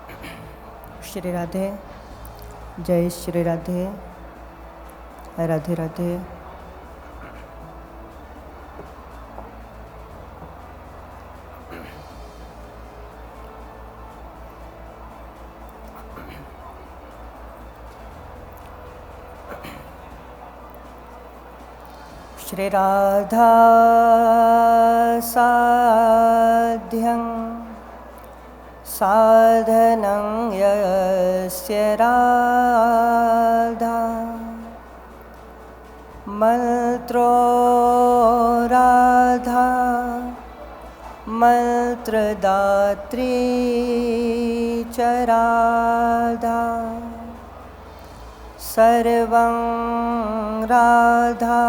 श्री राधे, जय श्री राधे, राधे राधे। श्री राधा साध्यं साधनं यस्य राधा मंत्रो राधा मंत्रदात्री च राधा सर्वं राधा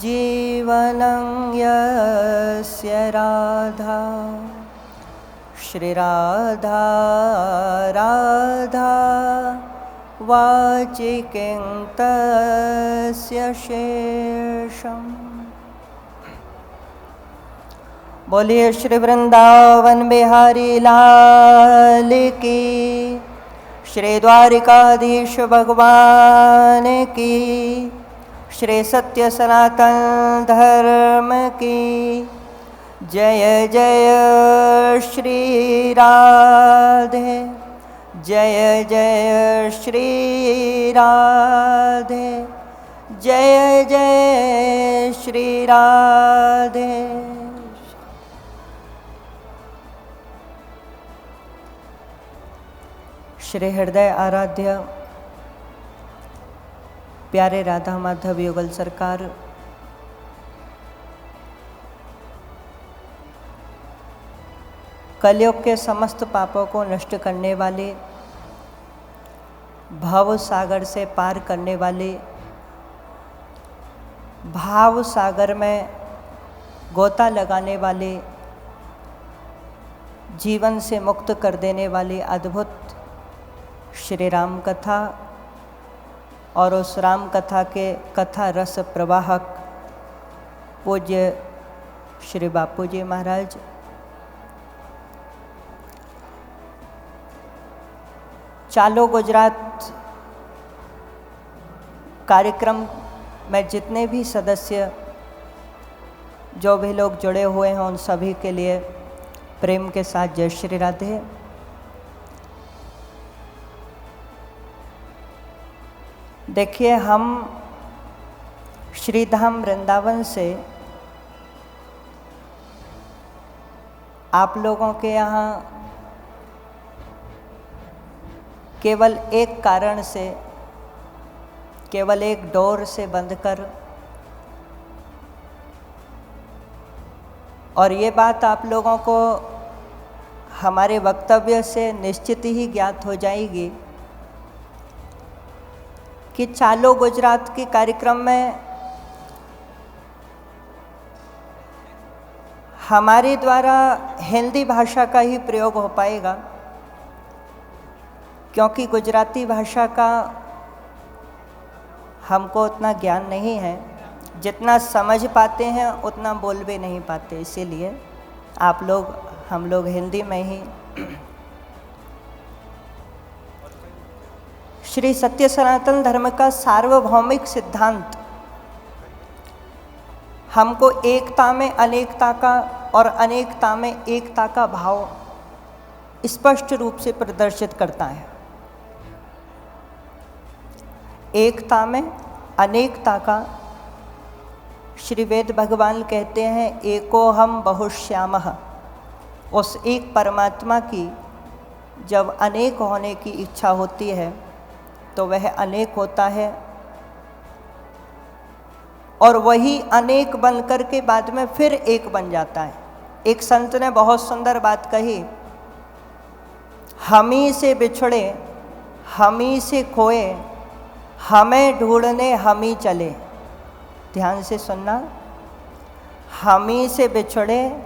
जीवनं यस्य राधा श्री राधा राधा वाचिकिं तस्य शेषम्। बोलिए श्री वृंदावन बिहारी लाल की, श्री द्वारिकाधीश भगवान की, श्री सत्य सनातन धर्म की जय जय श्री राधे, जय जय श्री राधे, जय जय श्री राधे। श्री हृदय आराध्य प्यारे राधा माधव युगल सरकार, कलयुग के समस्त पापों को नष्ट करने वाले, भव सागर से पार करने वाले, भाव सागर में गोता लगाने वाले, जीवन से मुक्त कर देने वाली अद्भुत श्री राम कथा और उस राम कथा के कथा रस प्रवाहक पूज्य श्री बापू जी महाराज, चालो गुजरात कार्यक्रम में जितने भी सदस्य जो भी लोग जुड़े हुए हैं उन सभी के लिए प्रेम के साथ जय श्री राधे। देखिए, हम श्रीधाम वृंदावन से आप लोगों के यहाँ केवल एक कारण से, केवल एक डोर से बंध कर, और ये बात आप लोगों को हमारे वक्तव्य से निश्चित ही ज्ञात हो जाएगी कि चालो गुजरात के कार्यक्रम में हमारे द्वारा हिंदी भाषा का ही प्रयोग हो पाएगा, क्योंकि गुजराती भाषा का हमको उतना ज्ञान नहीं है, जितना समझ पाते हैं उतना बोल भी नहीं पाते। इसीलिए आप लोग, हम लोग हिंदी में ही श्री सत्य सनातन धर्म का सार्वभौमिक सिद्धांत हमको एकता में अनेकता का और अनेकता में एकता का भाव स्पष्ट रूप से प्रदर्शित करता है। एकता में अनेकता का श्री वेद भगवान कहते हैं एको हम बहुश्यामः। उस एक परमात्मा की जब अनेक होने की इच्छा होती है तो वह अनेक होता है, और वही अनेक बनकर के बाद में फिर एक बन जाता है। एक संत ने बहुत सुंदर बात कही, हम ही से बिछड़े हम ही से खोए, हमें ढूंढने हम ही चले। ध्यान से सुनना, हम ही से बिछड़े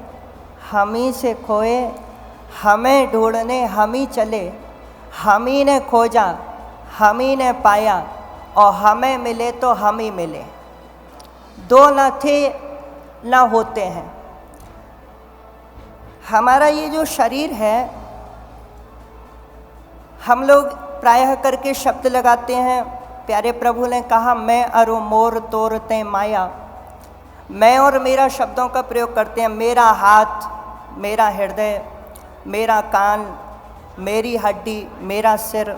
हम ही से खोए, हमें ढूंढने हम ही चले, हम ही ने खोजा हम ही ने पाया, और हमें मिले तो हम ही मिले। दो न थे न होते हैं। हमारा ये जो शरीर है हम लोग प्रायः करके शब्द लगाते हैं। प्यारे प्रभु ने कहा मैं अरु मोर तोरते माया। मैं और मेरा शब्दों का प्रयोग करते हैं। मेरा हाथ, मेरा हृदय, मेरा कान, मेरी हड्डी, मेरा सिर।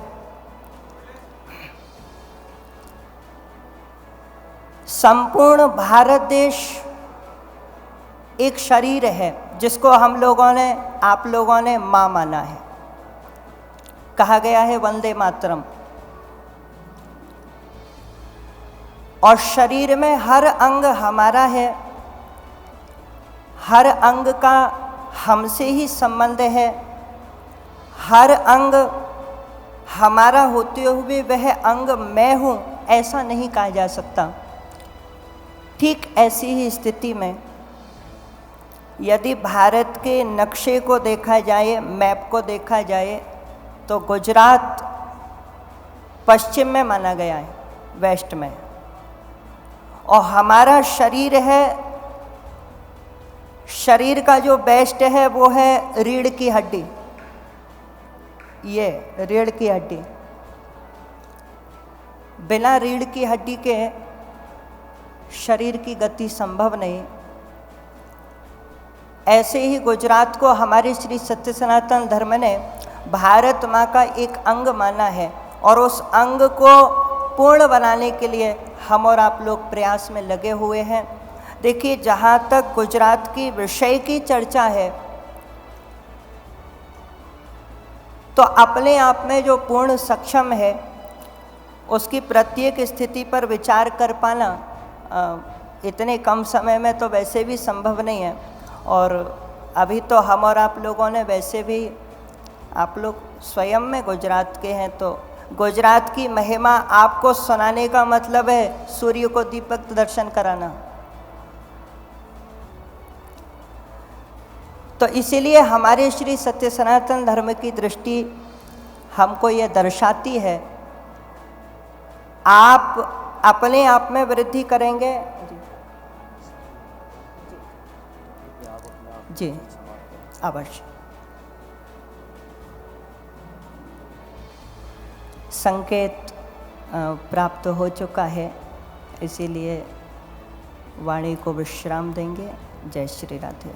संपूर्ण भारत देश एक शरीर है जिसको हम लोगों ने, आप लोगों ने माँ माना है। कहा गया है वंदे मातरम। और शरीर में हर अंग हमारा है, हर अंग का हमसे ही संबंध है। हर अंग हमारा होते हुए वह अंग मैं हूँ ऐसा नहीं कहा जा सकता। ठीक ऐसी ही स्थिति में यदि भारत के नक्शे को देखा जाए, मैप को देखा जाए, तो गुजरात पश्चिम में माना गया है, वेस्ट में। और हमारा शरीर है, शरीर का जो वेस्ट है वो है रीढ़ की हड्डी। ये रीढ़ की हड्डी, बिना रीढ़ की हड्डी के शरीर की गति संभव नहीं। ऐसे ही गुजरात को हमारे श्री सत्य सनातन धर्म ने भारत माँ का एक अंग माना है, और उस अंग को पूर्ण बनाने के लिए हम और आप लोग प्रयास में लगे हुए हैं। देखिए, जहाँ तक गुजरात की विषय की चर्चा है, तो अपने आप में जो पूर्ण सक्षम है उसकी प्रत्येक स्थिति पर विचार कर पाना इतने कम समय में तो वैसे भी संभव नहीं है। और अभी तो हम और आप लोगों ने वैसे भी, आप लोग स्वयं में गुजरात के हैं, तो गुजरात की महिमा आपको सुनाने का मतलब है सूर्य को दीपक दर्शन कराना। तो इसीलिए हमारे श्री सत्य सनातन धर्म की दृष्टि हमको ये दर्शाती है, आप अपने आप में वृद्धि करेंगे। जी अवश्य। संकेत प्राप्त हो चुका है, इसीलिए वाणी को विश्राम देंगे। जय श्री राधे।